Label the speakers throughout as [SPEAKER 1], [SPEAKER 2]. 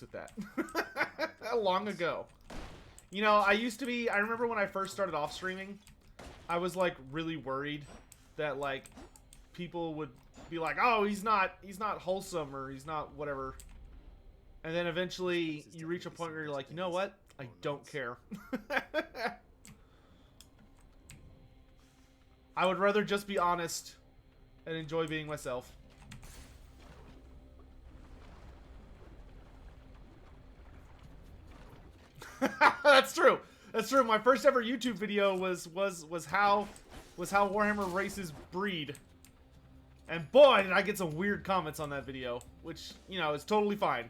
[SPEAKER 1] with that. Long ago. You know, I remember when I first started off streaming, I was like really worried that like people would be like, oh, he's not wholesome or he's not whatever. And then eventually you reach a point where you're like, you know what? I don't care. I would rather just be honest and enjoy being myself. That's true. That's true. My first ever YouTube video was how Warhammer races breed. And boy, did I get some weird comments on that video, which, you know, is totally fine.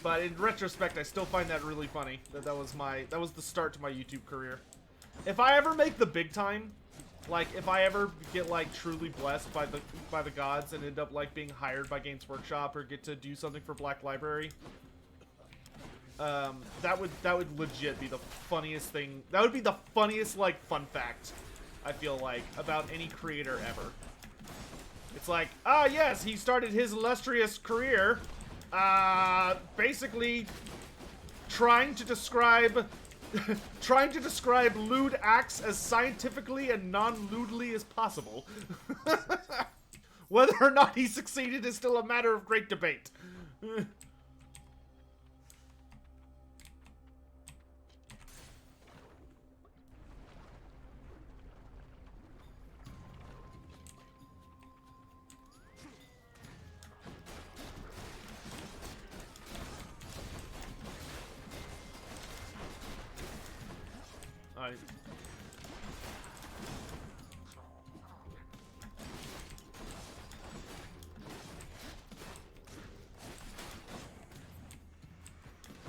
[SPEAKER 1] But in retrospect, I still find that really funny. That was the start to my YouTube career. If I ever make the big time, like if I ever get like truly blessed by the gods and end up like being hired by Games Workshop or get to do something for Black Library, that would legit be the funniest thing. That would be the funniest like fun fact, I feel like, about any creator ever. It's like, ah, yes, he started his illustrious career, basically trying to describe lewd acts as scientifically and non-lewdly as possible. Whether or not he succeeded is still a matter of great debate. Alright.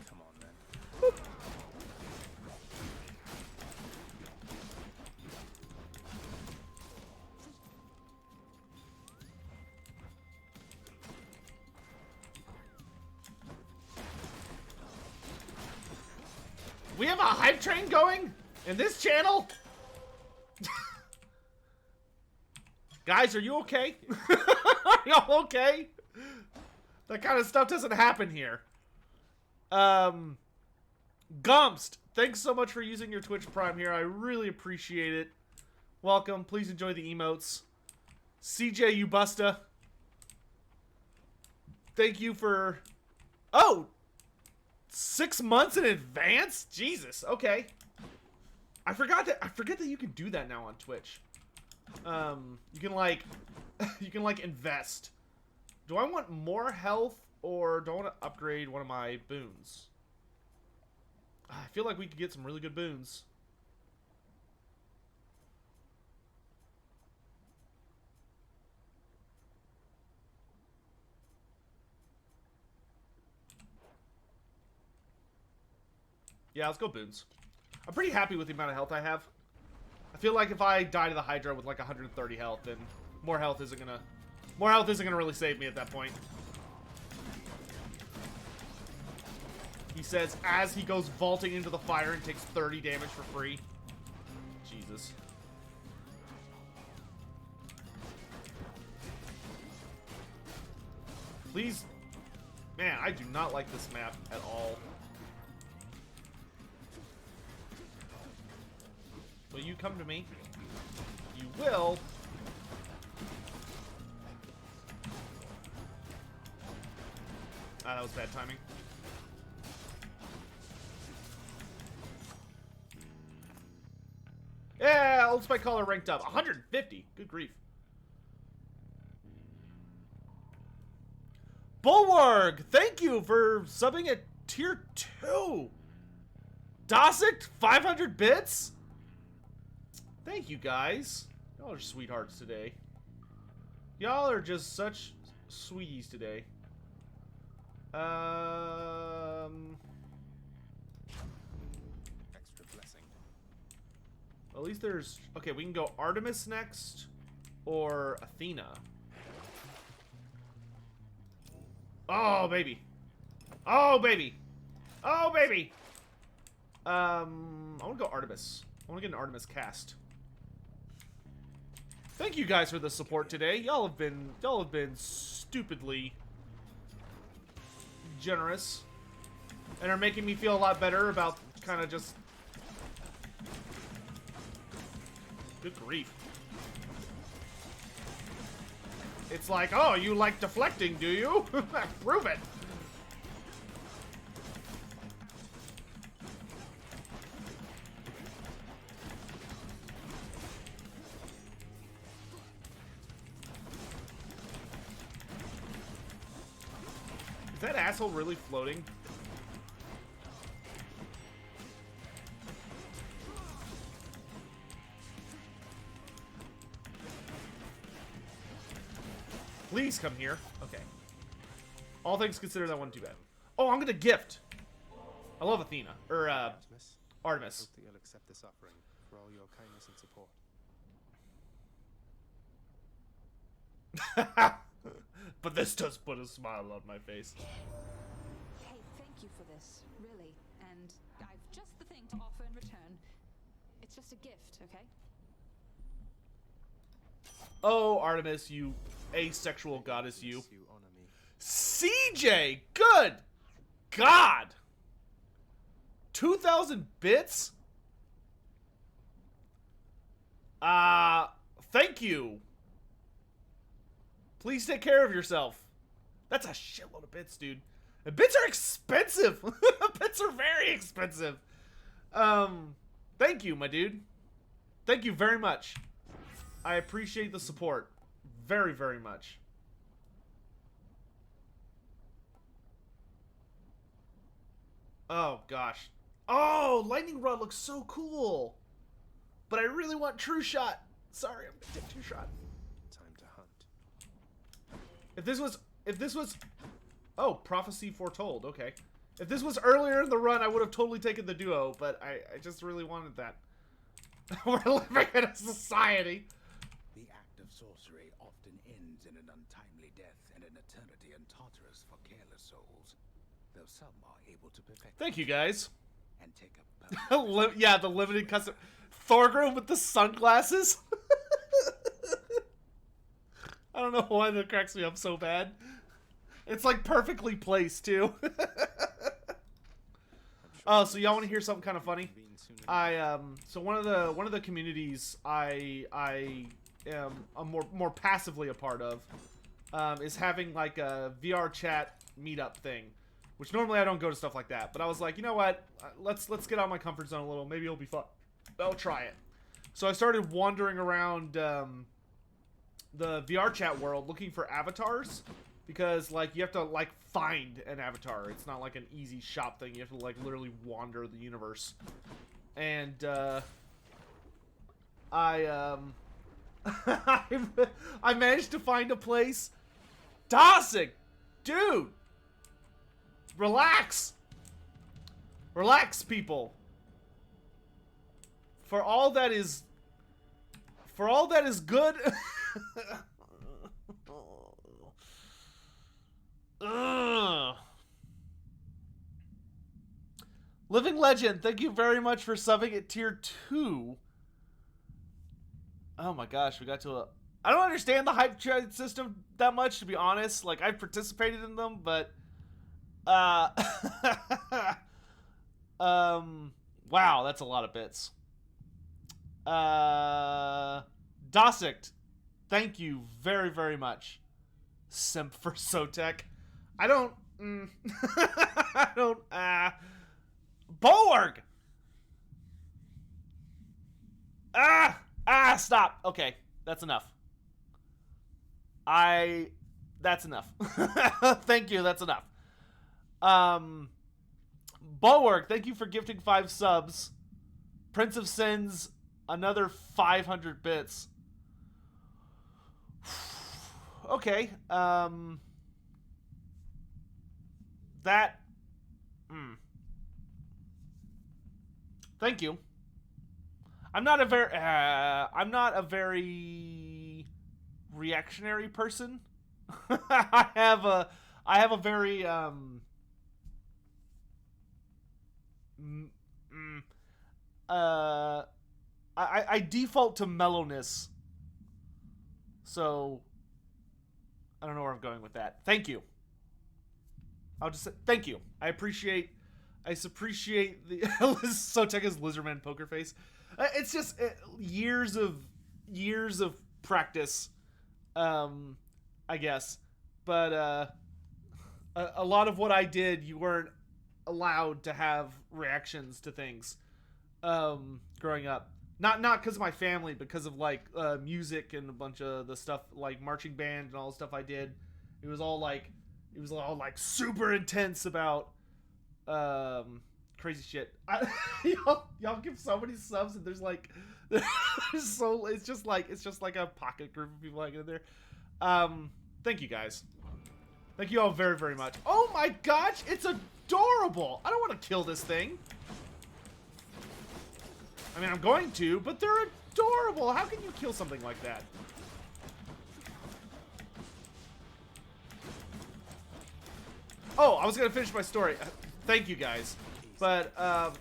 [SPEAKER 2] Come on, then.
[SPEAKER 1] Boop. We have a hype train going? In this channel? Guys, are you okay? Are y'all okay? That kind of stuff doesn't happen here. Gumst, thanks so much for using your Twitch Prime here. I really appreciate it. Welcome. Please enjoy the emotes. CJ Ubusta, thank you for... Oh! 6 months in advance? Jesus, okay. I forget that you can do that now on Twitch. You can like invest. Do I want more health or do I want to upgrade one of my boons? I feel like we could get some really good boons. Yeah, let's go boons. I'm pretty happy with the amount of health I have. I feel like if I die to the Hydra with like 130 health, then more health isn't gonna really save me at that point. He says as he goes vaulting into the fire and takes 30 damage for free. Jesus. Please. Man, I do not like this map at all. Will you come to me? You will. Ah, that was bad timing. Yeah, Old Spike Collar ranked up. 150. Good grief. Bulwark, thank you for subbing at tier 2. Dosick, 500 bits? Thank you, guys. Y'all are sweethearts today. Y'all are just such sweeties today.
[SPEAKER 2] Extra blessing.
[SPEAKER 1] At least there's... Okay, we can go Artemis next, or Athena. Oh, baby. Oh, baby. Oh, baby. I want to go Artemis. I want to get an Artemis cast. Thank you guys for the support today. Y'all have been stupidly generous and are making me feel a lot better about kind of just... Good grief. It's like, oh, you like deflecting, do you? Prove it. Is that asshole really floating? Please come here. Okay. All things considered, that wasn't too bad. Oh, I'm gonna gift. I love Athena. Or, Artemis.
[SPEAKER 2] Hope that you'll accept this offering for all your kindness and support.
[SPEAKER 1] But this does put a smile on my face.
[SPEAKER 3] Hey, thank you for this, really. And I've just the thing to offer in return. It's just a gift, okay?
[SPEAKER 1] Oh, Artemis, you asexual goddess, you.
[SPEAKER 2] You honor me.
[SPEAKER 1] CJ! Good God! 2,000 bits? Thank you. Please take care of yourself. That's a shitload of bits, dude. And bits are expensive. Bits are very expensive. Thank you, my dude. Thank you very much. I appreciate the support. Very, very much. Oh, gosh. Oh, Lightning Rod looks so cool. But I really want True Shot. Sorry, I'm gonna take True Shot.
[SPEAKER 2] Time to hunt.
[SPEAKER 1] If this was, oh, Prophecy Foretold, okay. If this was earlier in the run, I would have totally taken the duo, but I just really wanted that. We're living in a society.
[SPEAKER 4] The act of sorcery often ends in an untimely death and an eternity in Tartarus for careless souls, though some are able to perfect
[SPEAKER 1] Thank you, guys.
[SPEAKER 4] and take a
[SPEAKER 1] Yeah, the limited custom. Thorgrim with the sunglasses. I don't know why that cracks me up so bad. It's like perfectly placed too. Oh, so y'all want to hear something kind of funny? So one of the communities I am more passively a part of is having like a VR chat meetup thing, which normally I don't go to stuff like that. But I was like, you know what? Let's get out of my comfort zone a little. Maybe it'll be fun. I'll try it. So I started wandering around the VR chat world looking for avatars, because like you have to like find an avatar. It's not like an easy shop thing. You have to like literally wander the universe. And I I managed to find a place. Dosik, dude, relax, people. For all that is good. Ugh. Living Legend, thank you very much for subbing at tier 2. Oh my gosh, we got to a... I don't understand the hype trade system that much, to be honest. Like, I've participated in them, but... wow, that's a lot of bits. Dosict, thank you very, very much. Simp for Sotek. I don't... I don't... Borg! Stop. Okay, that's enough. That's enough. Thank you, that's enough. Bulwark, thank you for gifting 5 subs. Prince of Sins, another 500 bits. Okay, that... Thank you. I'm not a very reactionary person. I have a very I default to mellowness. So I don't know where I'm going with that. Thank you. I'll just say thank you. I appreciate the Sotek's Lizardman poker face. It's just years of practice, I guess. But a lot of what I did, you weren't allowed to have reactions to things growing up. Not because of my family, because of like music and a bunch of the stuff like marching band and all the stuff I did. It was all like super intense about crazy shit. Y'all give so many subs and there's like so it's just like a pocket group of people hanging in there. Thank you guys. Thank you all very, very much. Oh my gosh, it's adorable. I don't want to kill this thing. I mean, I'm going to, but they're adorable. How can you kill something like that? Oh, I was gonna finish my story. Thank you guys, but I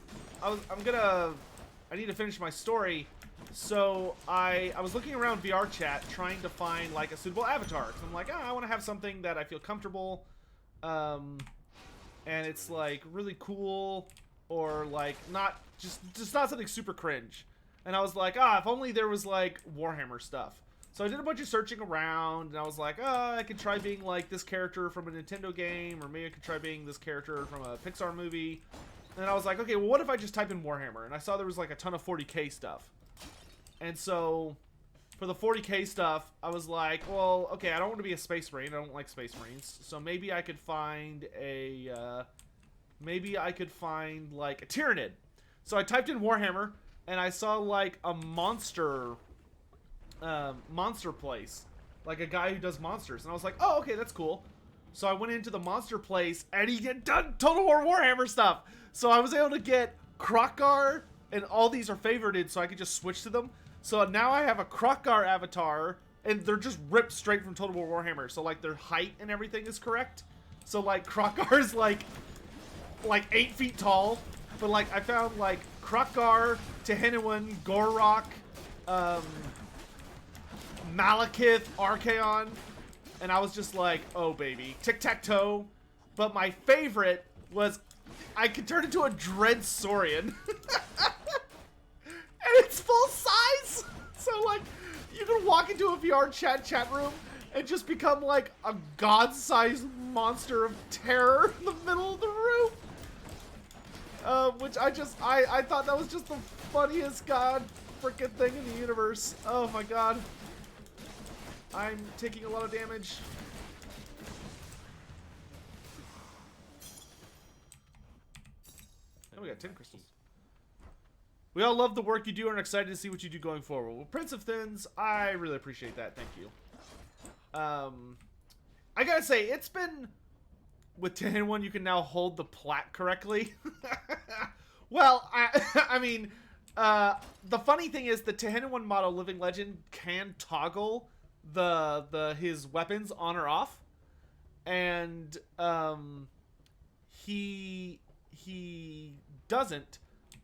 [SPEAKER 1] need to finish my story. So I was looking around VR chat trying to find like a suitable avatar. So I'm like, I want to have something that I feel comfortable, and it's like really cool, or like not just not something super cringe. And I was like, if only there was like Warhammer stuff. So I did a bunch of searching around, and I was like, I could try being like this character from a Nintendo game, or maybe I could try being this character from a Pixar movie. And I was like, okay, well, what if I just type in Warhammer? And I saw there was like a ton of 40K stuff. And so for the 40K stuff, I was like, well, okay, I don't want to be a Space Marine. I don't like Space Marines. So maybe I could find like a Tyranid. So I typed in Warhammer, and I saw like a monster place, like a guy who does monsters, and I was like, oh, okay, that's cool. So I went into the monster place, and he had done Total War Warhammer stuff. So I was able to get Krokgar, and all these are favorited, so I could just switch to them. So now I have a Krokgar avatar, and they're just ripped straight from Total War Warhammer. So like their height and everything is correct. So like Krokgar's like 8 feet tall, but like I found like Krokgar, Tehenowin, Gorok, Malekith, Archaon, and I was just like, oh baby, tic-tac-toe. But my favorite was I could turn into a Dread Saurian. And it's full size! So like, you can walk into a VR chat room and just become like a god-sized monster of terror in the middle of the room. Which I thought that was just the funniest god freaking thing in the universe. Oh my god. I'm taking a lot of damage. And we got 10 crystals. We all love the work you do and are excited to see what you do going forward. Well, Prince of Thins, I really appreciate that. Thank you. I gotta say, it's been... With Tehenowin, you can now hold the plat correctly. Well, I mean, the funny thing is the Tehenowin model Living Legend can toggle his weapons on or off, and he doesn't,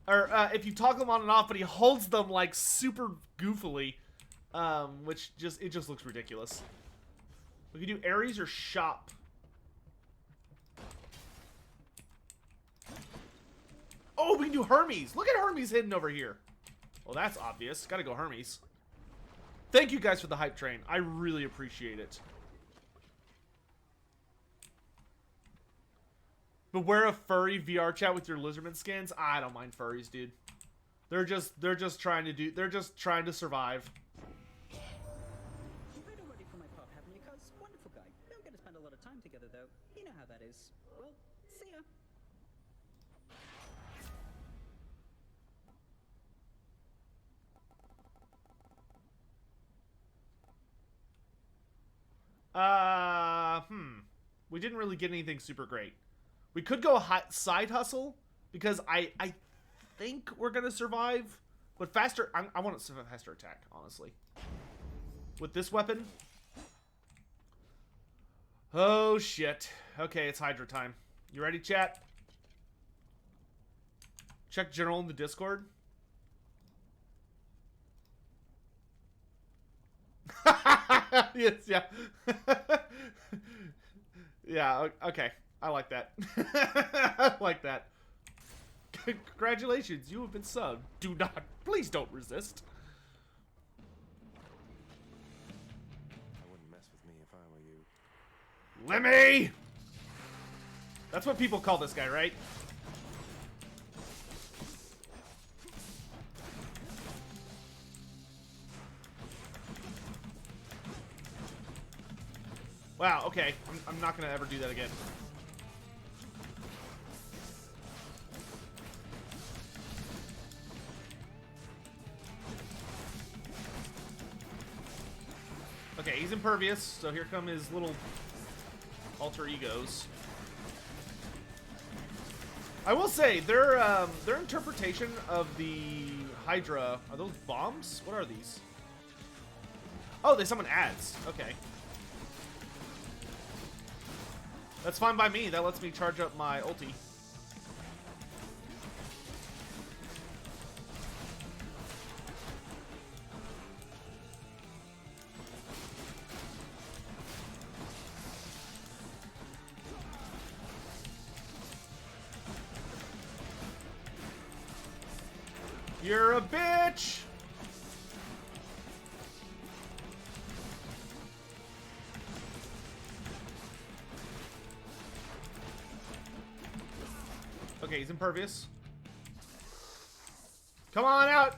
[SPEAKER 1] or if you toggle them on and off, but he holds them like super goofily, which just looks ridiculous. We can do Ares or Shop. Oh, we can do Hermes. Look at Hermes hidden over here. Well, that's obvious. Gotta go Hermes. Thank you guys for the hype train. I really appreciate it. But wear a furry VR chat with your Lizardman skins? I don't mind furries, dude. They're just trying to survive.
[SPEAKER 5] You've paid already for my pub, haven't you, cuz? Wonderful guy. Don't get to spend a lot of time together, though. You know how that is. Well, see ya.
[SPEAKER 1] We didn't really get anything super great. We could go side hustle, because I think we're gonna survive. But faster, I want to survive faster attack, honestly. With this weapon. Oh shit. Okay, it's Hydra time. You ready, chat? Check general in the Discord. Yes, yeah. Yeah, okay. I like that. I like that. Congratulations, you have been subbed. Do not, please don't resist.
[SPEAKER 2] I wouldn't mess with me if I were you.
[SPEAKER 1] Lemmy! That's what people call this guy, right? Wow, okay. I'm not gonna ever do that again. Okay, he's impervious, so here come his little alter egos. I will say, their interpretation of the Hydra, are those bombs? What are these? Oh, they summon ads. Okay. That's fine by me. That lets me charge up my ulti. You're a bitch! Okay, he's impervious. Come on out!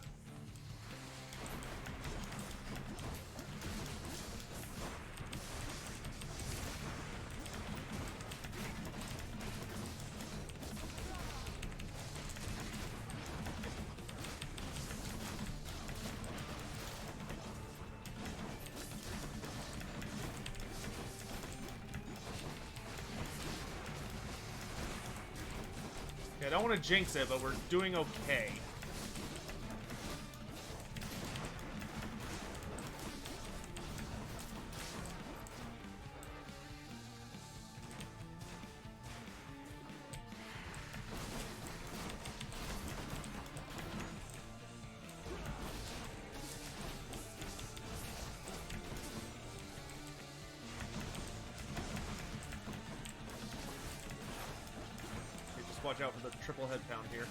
[SPEAKER 1] Okay, I don't want to jinx it, but we're doing okay. Watch out for the triple head pound here.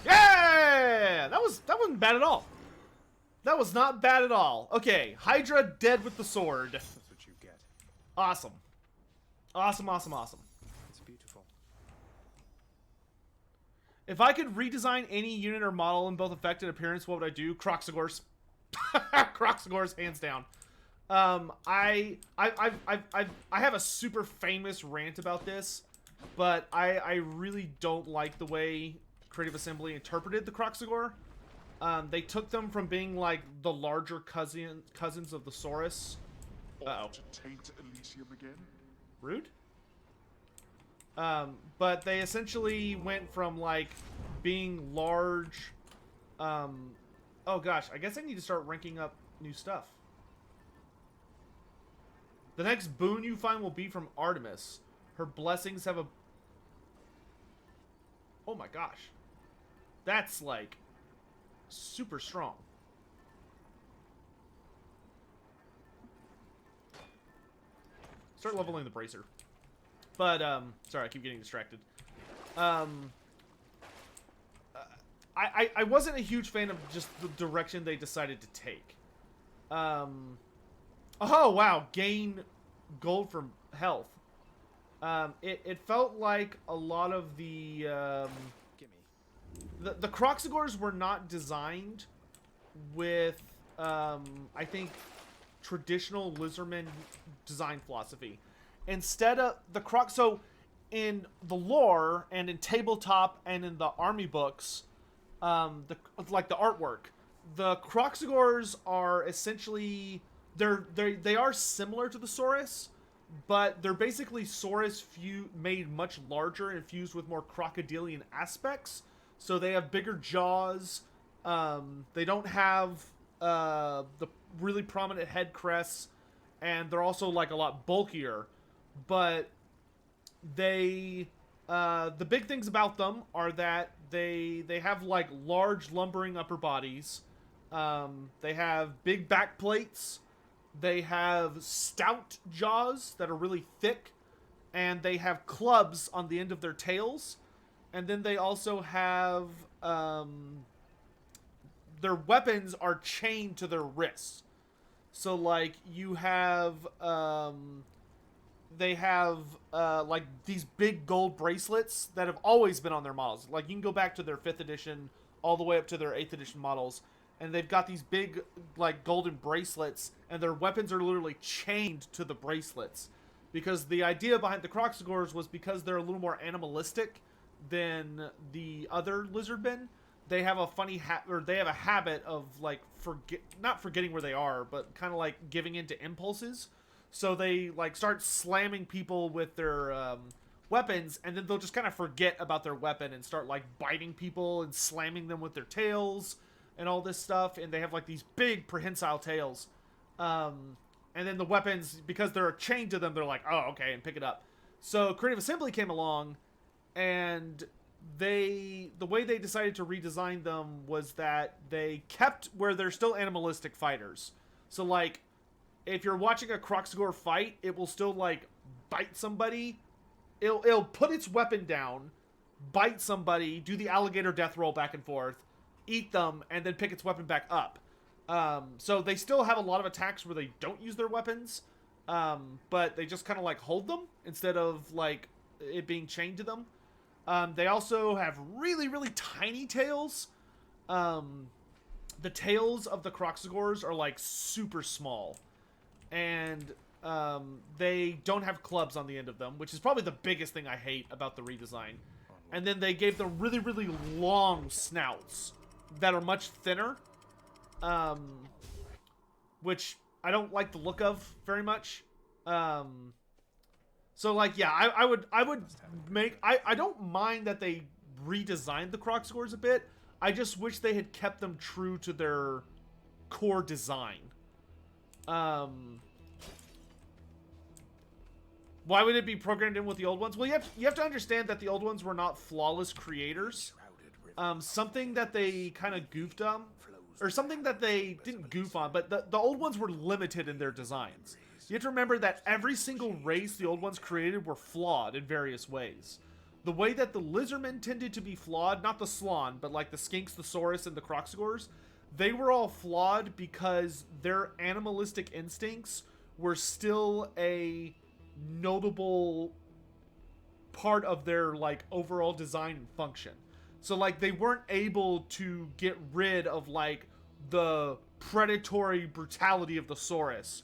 [SPEAKER 1] Yeah! That wasn't bad at all. That was not bad at all. Okay, Hydra dead with the sword.
[SPEAKER 2] That's what you get.
[SPEAKER 1] Awesome. Awesome, awesome, awesome.
[SPEAKER 2] It's beautiful.
[SPEAKER 1] If I could redesign any unit or model in both effect and appearance, what would I do? Croxagors. Croxagors, hands down. I have a super famous rant about this. But I really don't like the way Creative Assembly interpreted the Croxagor. They took them from being like the larger cousins of the Saurus. Uh-oh.
[SPEAKER 6] To taint Elysium again?
[SPEAKER 1] Rude? But they essentially went from like being large. Oh gosh, I guess I need to start ranking up new stuff. The next boon you find will be from Artemis. Her blessings have a... Oh my gosh. That's, like, super strong. Start leveling the bracer. But, sorry, I keep getting distracted. I wasn't a huge fan of just the direction they decided to take. Oh, wow. Gain gold from health. It felt like a lot of the the Croxagors were not designed with I think traditional Lizardman design philosophy. Instead of the so in the lore and in tabletop and in the army books, like the artwork, the Croxagors are essentially they are similar to the Saurus. But they're basically Saurus made much larger and fused with more crocodilian aspects. So they have bigger jaws. They don't have the really prominent head crests. And they're also like a lot bulkier. But they... the big things about them are that they have like large lumbering upper bodies. They have big back plates. They have stout jaws that are really thick. and they have clubs on the end of their tails, and then they also have their weapons are chained to their wrists. So like you have they have like these big gold bracelets that have always been on their models. Like you can go back to their 5th edition all the way up to their 8th edition models, and they've got these big like golden bracelets, and their weapons are literally chained to the bracelets. Because the idea behind the Croxagores was because they're a little more animalistic than the other lizardmen. They have a funny they have a habit of like not forgetting where they are, but kind of like giving into impulses. So they like start slamming people with their weapons, and then they'll just kind of forget about their weapon and start like biting people and slamming them with their tails and all this stuff. And they have like these big prehensile tails. And then the weapons, because they're chained to them, they're like, oh, okay, and pick it up. So Creative Assembly came along, and the way they decided to redesign them was that they kept where they're still animalistic fighters. So like, if you're watching a Croxagore fight, it will still like bite somebody. It'll put its weapon down, bite somebody, do the alligator death roll back and forth, eat them, and then pick its weapon back up. So they still have a lot of attacks where they don't use their weapons, but they just kind of like hold them instead of like it being chained to them. They also have really, really tiny tails. The tails of the Croxagores are like super small, and they don't have clubs on the end of them, which is probably the biggest thing I hate about the redesign. And then they gave them really, really long snouts that are much thinner. Which I don't like the look of very much. So like, yeah, I would make, I don't mind that they redesigned the Croxagores a bit. I just wish they had kept them true to their core design. Why would it be programmed in with the old ones? Well, you have to understand that the old ones were not flawless creators. Something that they kind of goofed on, or something that they didn't goof on, but the old ones were limited in their designs. You have to remember that every single race the old ones created were flawed in various ways. The way that the lizardmen tended to be flawed, not the Slon, but like the Skinks, the Saurus, and the Croxagores, they were all flawed because their animalistic instincts were still a notable part of their like overall design and function. So like they weren't able to get rid of like the predatory brutality of the Saurus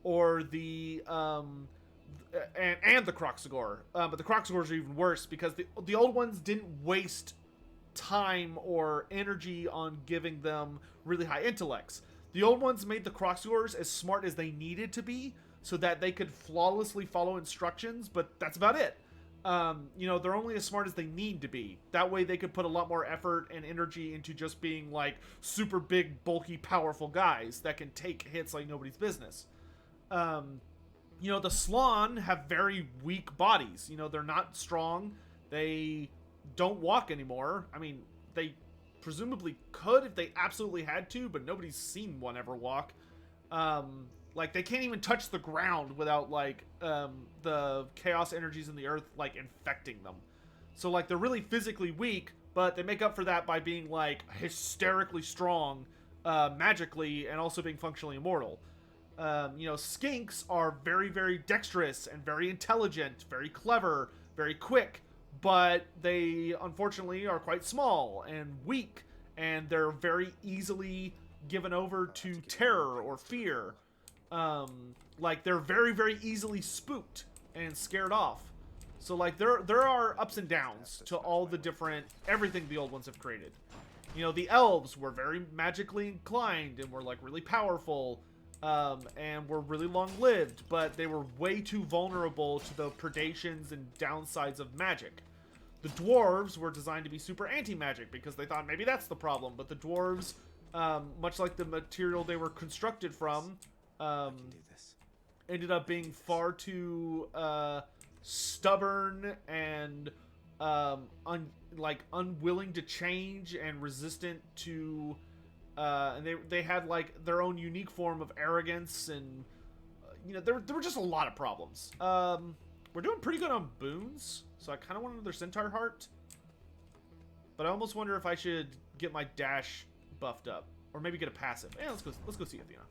[SPEAKER 1] or the and the Croxagore, but the Croxagores are even worse because the old ones didn't waste time or energy on giving them really high intellects. The old ones made the Croxagores as smart as they needed to be so that they could flawlessly follow instructions, but that's about it. You know, they're only as smart as they need to be. That way they could put a lot more effort and energy into just being like super big, bulky, powerful guys that can take hits like nobody's business. You know, the Slon have very weak bodies. You know, they're not strong. They don't walk anymore. I mean, they presumably could if they absolutely had to, but nobody's seen one ever walk. Like, they can't even touch the ground without, like, the chaos energies in the earth, like, infecting them. So, like, they're really physically weak, but they make up for that by being, like, hysterically strong magically and also being functionally immortal. You know, Skinks are very, very dexterous and very intelligent, very clever, very quick, but they, unfortunately, are quite small and weak, and they're very easily given over to terror or fear. Like, they're very, very easily spooked and scared off. So, like, there are ups and downs to all the different, everything the old ones have created. You know, the elves were very magically inclined and were, like, really powerful, and were really long-lived, but they were way too vulnerable to the predations and downsides of magic. The dwarves were designed to be super anti-magic because they thought maybe that's the problem, but the dwarves, much like the material they were constructed from, ended up being far too stubborn and unwilling to change and resistant to and they had like their own unique form of arrogance, and you know, there were just a lot of problems. We're doing pretty good on boons, so I kind of want another Centaur Heart. But I almost wonder if I should get my dash buffed up. Or maybe get a passive. Yeah, let's go see Athena.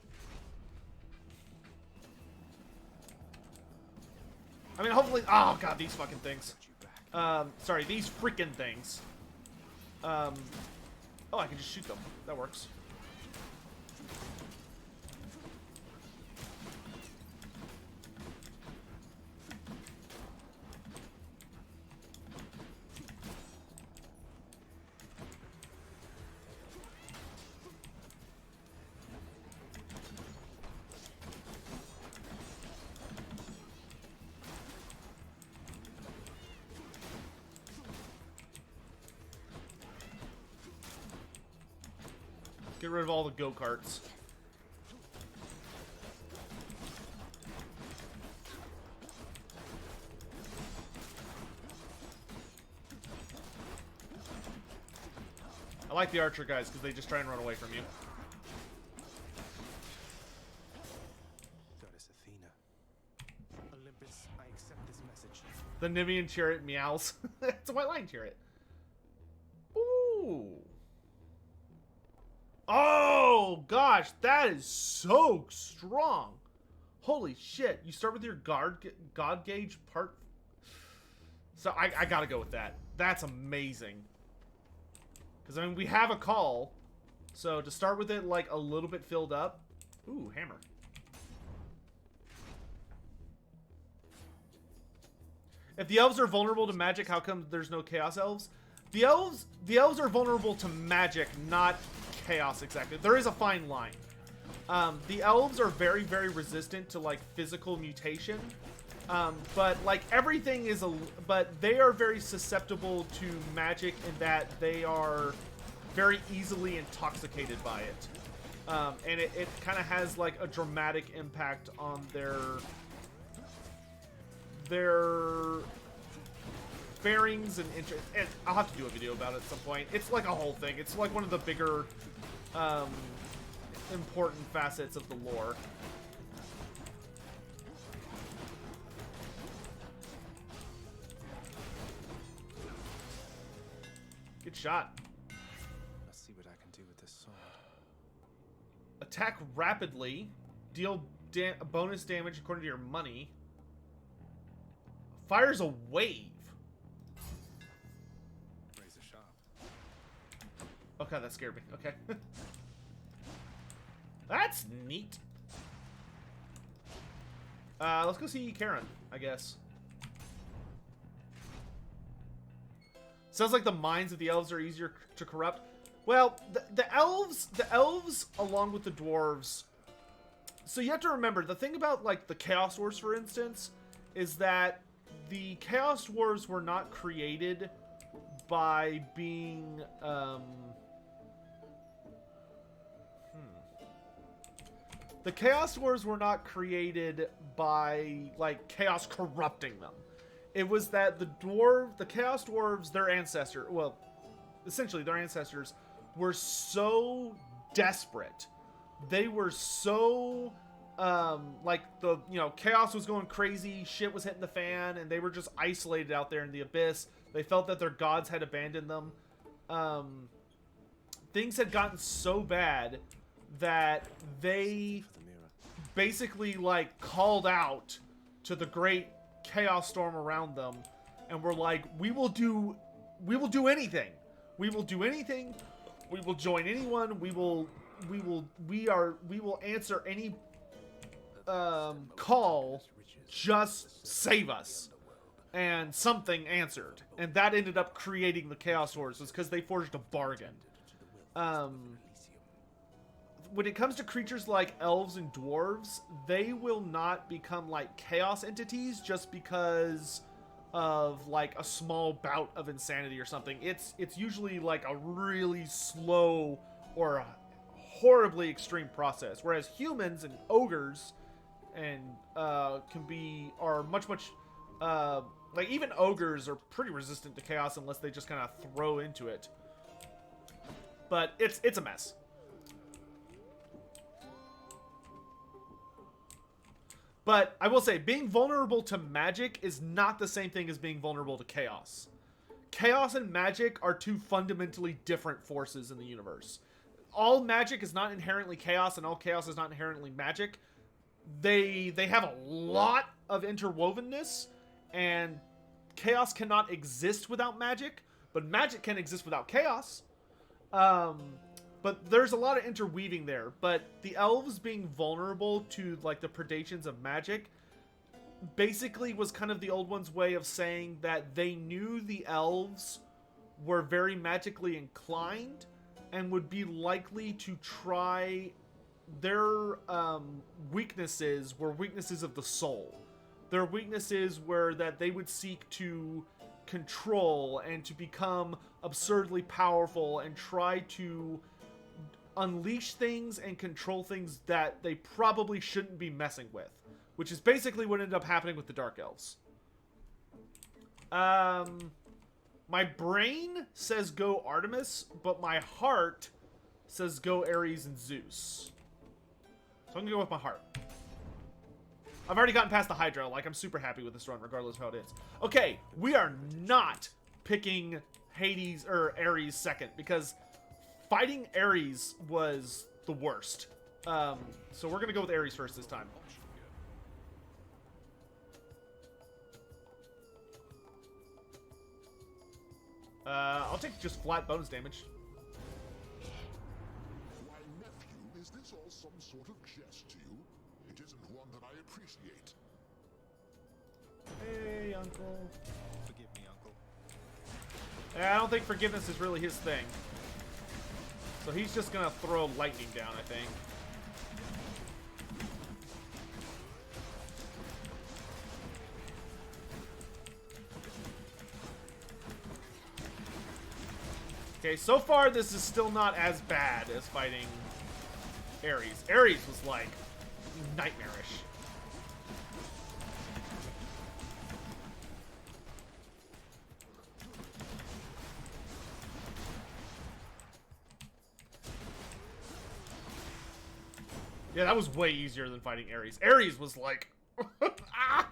[SPEAKER 1] I mean, hopefully... Oh, God, these fucking things. Sorry, these freaking things. Oh, I can just shoot them. That works. Get rid of all the go-karts. I like the archer guys because they just try and run away from you.
[SPEAKER 2] Goddess Athena. Olympus, I accept this message.
[SPEAKER 1] The Nivian chariot meows. It's a white lion chariot. Ooh. Oh, gosh, that is so strong. Holy shit. You start with your God gauge part. So I gotta go with that. That's amazing. Because, I mean, we have a call. So to start with it, like, a little bit filled up. Ooh, hammer. If the elves are vulnerable to magic, how come there's no chaos elves? The elves are vulnerable to magic, not chaos exactly. There is a fine line. The elves are very, very resistant to like physical mutation, but like everything is but they are very susceptible to magic in that they are very easily intoxicated by it, and it kind of has like a dramatic impact on their bearings and interest. And I'll have to do a video about it at some point. It's like a whole thing. It's like one of the bigger important facets of the lore. Good shot.
[SPEAKER 2] Let's see what I can do with this sword.
[SPEAKER 1] Attack rapidly. Deal bonus damage according to your money. Fires a wave.
[SPEAKER 2] Razor sharp.
[SPEAKER 1] Okay, that scared me. Okay. That's neat. Let's go see Karen, I guess. Sounds like the minds of the elves are easier to corrupt. Well, the elves, along with the dwarves. So you have to remember, the thing about, like, the Chaos Dwarves, for instance, is that the Chaos Dwarves were not created by being, The Chaos Dwarves were not created by, like, chaos corrupting them. It was that the Chaos Dwarves, their ancestor, well, essentially their ancestors, were so desperate. They were so, like, chaos was going crazy, shit was hitting the fan, and they were just isolated out there in the abyss. They felt that their gods had abandoned them. Things had gotten so bad that they basically, like, called out to the great chaos storm around them and were like, we will do anything. We will do anything. We will join anyone. We will answer any call. Just save us. And something answered. And that ended up creating the Chaos Dwarves, was because they forged a bargain. When it comes to creatures like elves and dwarves, they will not become like chaos entities just because of like a small bout of insanity or something. It's usually like a really slow or a horribly extreme process. Whereas humans and ogres and are much like even ogres are pretty resistant to chaos unless they just kind of throw into it. But it's a mess. But I will say, being vulnerable to magic is not the same thing as being vulnerable to chaos. Chaos and magic are two fundamentally different forces in the universe. All magic is not inherently chaos, and all chaos is not inherently magic. They have a lot of interwovenness, and chaos cannot exist without magic, but magic can exist without chaos. But there's a lot of interweaving there. But the elves being vulnerable to like the predations of magic basically was kind of the old one's way of saying that they knew the elves were very magically inclined and would be likely to try. Their weaknesses were weaknesses of the soul. Their weaknesses were that they would seek to control and to become absurdly powerful and try to unleash things and control things that they probably shouldn't be messing with, which is basically what ended up happening with the Dark Elves. My brain says go Artemis, but my heart says go Ares and Zeus. So I'm gonna go with my heart. I've already gotten past the Hydra. Like, I'm super happy with this run, regardless of how it is. Okay, we are not picking Hades or Ares second, because fighting Ares was the worst. So we're gonna go with Ares first this time. I'll take just flat bonus damage.
[SPEAKER 6] Why, nephew, is this all some sort of jest to you? It isn't one that I appreciate.
[SPEAKER 1] Hey, Uncle.
[SPEAKER 2] Forgive me, Uncle.
[SPEAKER 1] Yeah, I don't think forgiveness is really his thing. So he's just gonna throw lightning down, I think. Okay, so far this is still not as bad as fighting Ares. Ares was like nightmarish. Yeah, that was way easier than fighting Ares. Ares was like... ah!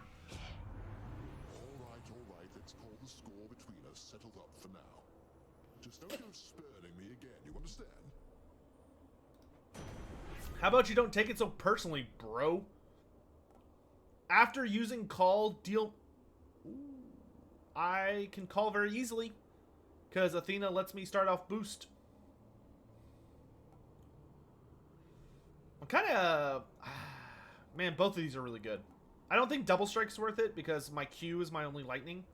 [SPEAKER 6] All right, let's call the score between us settled up for now. Just don't go spurning me again, you understand?
[SPEAKER 1] How about you don't take it so personally, bro? After using call, deal... Ooh, I can call very easily, because Athena lets me start off boost. I'm kind of... Man, both of these are really good. I don't think Double Strike's worth it, because my Q is my only lightning.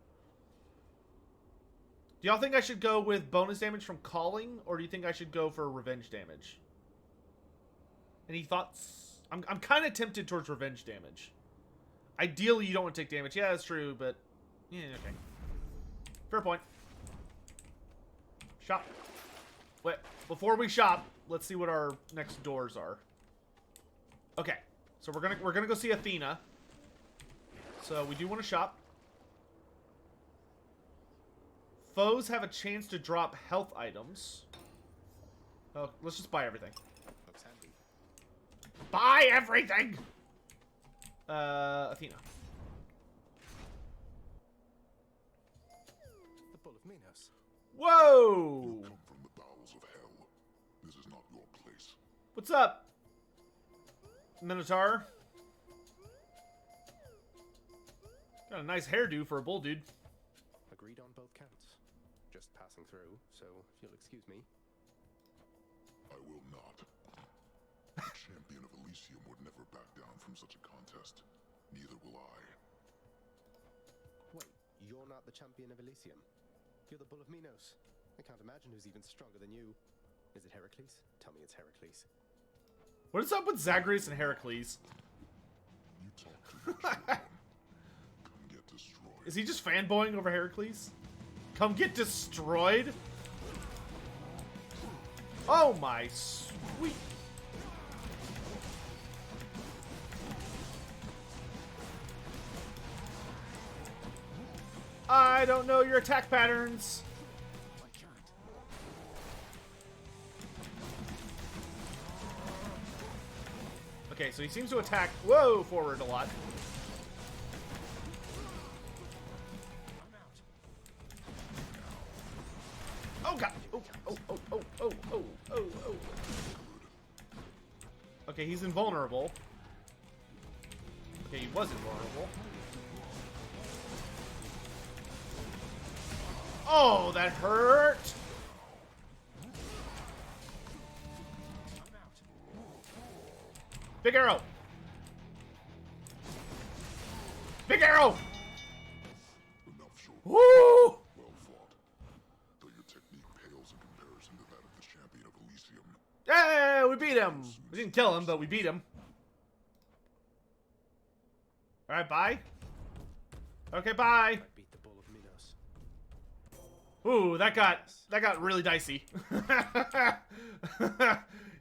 [SPEAKER 1] Do y'all think I should go with bonus damage from calling, or do you think I should go for revenge damage? Any thoughts? I'm kind of tempted towards revenge damage. Ideally, you don't want to take damage. Yeah, that's true, but... Yeah, okay. Fair point. Shop. Wait, before we shop, let's see what our next doors are. Okay, so we're gonna go see Athena. So we do want to shop. Foes have a chance to drop health items. Oh, let's just buy everything.
[SPEAKER 2] Looks handy.
[SPEAKER 1] Buy everything! Athena.
[SPEAKER 2] The Bull of Minos.
[SPEAKER 1] Whoa!
[SPEAKER 6] Come from the bowels of hell. This is not your place.
[SPEAKER 1] What's up, Minotaur? Got a nice hairdo for a bull, dude.
[SPEAKER 2] Agreed on both counts. Just passing through, so if you'll excuse me.
[SPEAKER 6] I will not. The champion of Elysium would never back down from such a contest. Neither will I.
[SPEAKER 2] Wait, you're not the champion of Elysium? You're the Bull of Minos. I can't imagine who's even stronger than you. Is it Heracles? Tell me it's Heracles.
[SPEAKER 1] What is up with Zagreus and Heracles?
[SPEAKER 6] You talk too much. Come get destroyed.
[SPEAKER 1] Is he just fanboying over Heracles? Come get destroyed? Oh my sweet... I don't know your attack patterns.
[SPEAKER 4] I can't.
[SPEAKER 1] Okay, so he seems to attack, whoa, forward a lot. Oh, God. Oh, oh, oh, oh, oh, oh, oh, oh. Okay, he's invulnerable. Okay, he was invulnerable. Oh, that hurt! Big arrow! Big arrow!
[SPEAKER 6] Enough, Sotek.
[SPEAKER 1] Woo!
[SPEAKER 6] Well fought. Though your technique pales in comparison to that of the champion of Elysium.
[SPEAKER 1] Hey, we beat him! We didn't kill him, but we beat him. Alright, bye. Okay, bye.
[SPEAKER 2] I beat the Bull of Minos.
[SPEAKER 1] Ooh, that got really dicey.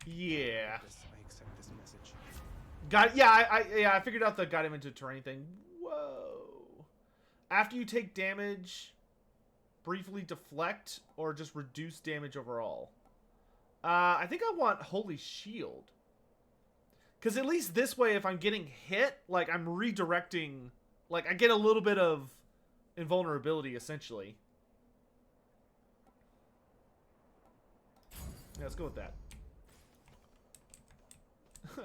[SPEAKER 1] Yeah.
[SPEAKER 2] I accept this message.
[SPEAKER 1] I figured out the got him into terrain thing. Whoa. After you take damage, briefly deflect or just reduce damage overall. I think I want Holy Shield. Because at least this way, if I'm getting hit, like, I'm redirecting... Like, I get a little bit of invulnerability, essentially. Yeah, let's go with that.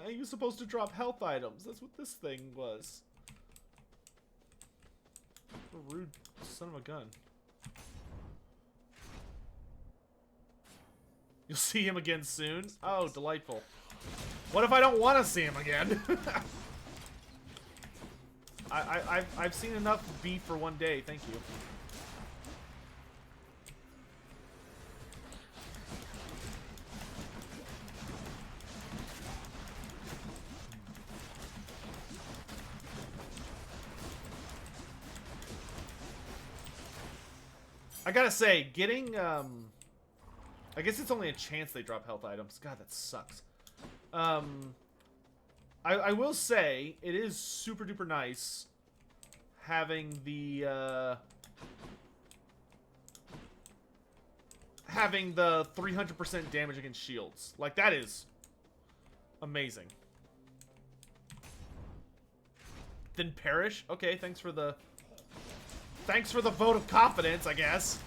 [SPEAKER 1] You're supposed to drop health items. That's what this thing was. What a rude son of a gun. You'll see him again soon? Oh, delightful. What if I don't want to see him again? I've seen enough beef for one day, thank you. I gotta say, getting, I guess it's only a chance they drop health items. God, that sucks. I will say, it is super duper nice having the, having the 300% damage against shields. Like, that is amazing. Then perish? Okay, thanks for the vote of confidence, I guess.